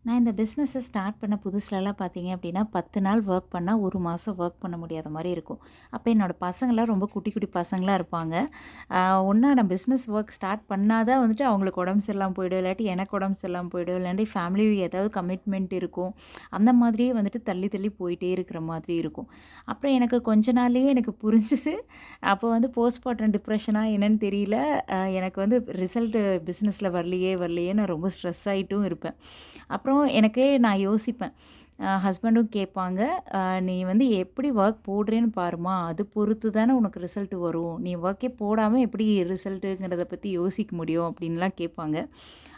நான் இந்த பிஸ்னஸை ஸ்டார்ட் பண்ண புதுசுலலாம் பார்த்தீங்க அப்படின்னா 10 நாள் ஒர்க் பண்ணால் 1 மாதம் ஒர்க் பண்ண முடியாத மாதிரி இருக்கும். அப்போ என்னோடய பசங்களாம் ரொம்ப குட்டி குட்டி பசங்களாக இருப்பாங்க. ஒன்றா நான் பிஸ்னஸ் ஒர்க் ஸ்டார்ட் பண்ணாதான் வந்துட்டு அவங்களுக்கு உடம்பு சரியில்லாமல் போயிடும், இல்லாட்டி எனக்கு உடம்பு சரியில்லாமல் போயிடும், இல்லாட்டி ஃபேமிலி ஏதாவது கமிட்மெண்ட் இருக்கும். அந்த மாதிரியே வந்துட்டு தள்ளி தள்ளி போயிட்டே இருக்கிற மாதிரி இருக்கும். அப்புறம் எனக்கு கொஞ்ச நாள்லேயே எனக்கு புரிஞ்சுது. அப்போ வந்து போஸ்ட்மார்ட்டம் டிப்ரெஷனா என்னன்னு தெரியல. எனக்கு வந்து ரிசல்ட்டு பிஸ்னஸில் வரலையே நான் ரொம்ப ஸ்ட்ரெஸ் ஆகிட்டும் இருப்பேன். அப்புறம் நான் யோசிப்பேன். ஹஸ்பண்டும் கேட்பாங்க, "நீ வந்து எப்படி ஒர்க் போடுறேன்னு பாரும்மா, அது பொறுத்து தானே உனக்கு ரிசல்ட் வரும். நீ ஒர்க்கே போடாமல் எப்படி ரிசல்ட்டுங்கிறத பற்றி யோசிக்க முடியும்?" அப்படின்லாம் கேட்பாங்க.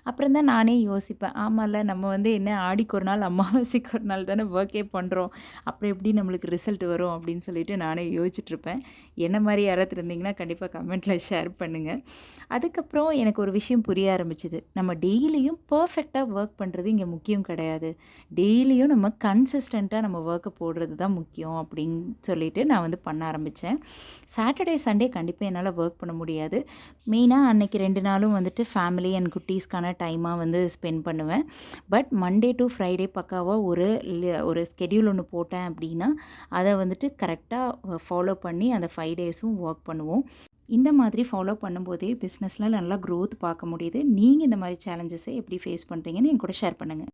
அப்புறம் தான் நானே யோசிப்பேன், ஆமால்ல நம்ம வந்து என்ன ஆடிக்கு ஒரு நாள், அமாவாசைக்கு ஒரு நாள் தானே ஒர்க்கே பண்ணுறோம். அப்புறம் எப்படி நம்மளுக்கு ரிசல்ட் வரும் அப்படின்னு சொல்லிட்டு நானே யோசிச்சுட்ருப்பேன். என்ன மாதிரி யாராவது இருந்தீங்கன்னா கண்டிப்பாக கமெண்ட்டில் ஷேர் பண்ணுங்கள். அதுக்கப்புறம் எனக்கு ஒரு விஷயம் புரிய ஆரம்பிச்சுது. நம்ம டெய்லியும் பர்ஃபெக்டாக ஒர்க் பண்ணுறது இங்கே முக்கியம் கிடையாது. டெய்லியும் நம்ம கன்சிஸ்டண்ட்டாக நம்ம ஒர்க்கை போடுறது தான் முக்கியம் அப்படின்னு சொல்லிட்டு நான் வந்து பண்ண ஆரம்பித்தேன். சாட்டர்டே, சண்டே கண்டிப்பாக என்னால் ஒர்க் பண்ண முடியாது. மெயினாக அன்னைக்கு 2 நாளும் வந்துட்டு ஃபேமிலி அண்ட் குட்டீஸ்க்கான டைமாக வந்து ஸ்பெண்ட் பண்ணுவேன். பட் மண்டே டு ஃப்ரைடே பக்காவாக ஒரு ஸ்கெட்யூல் ஒன்று போட்டேன் அப்படின்னா, அதை வந்துட்டு கரெக்டாக ஃபாலோ பண்ணி அந்த 5 டேஸும் ஒர்க் பண்ணுவோம். இந்த மாதிரி ஃபாலோ பண்ணும்போதே பிஸ்னஸில் நல்லா க்ரோத் பார்க்க முடியுது. நீங்கள் இந்த மாதிரி சேலஞ்சஸை எப்படி ஃபேஸ் பண்ணுறீங்கன்னு என் கூட ஷேர் பண்ணுங்கள்.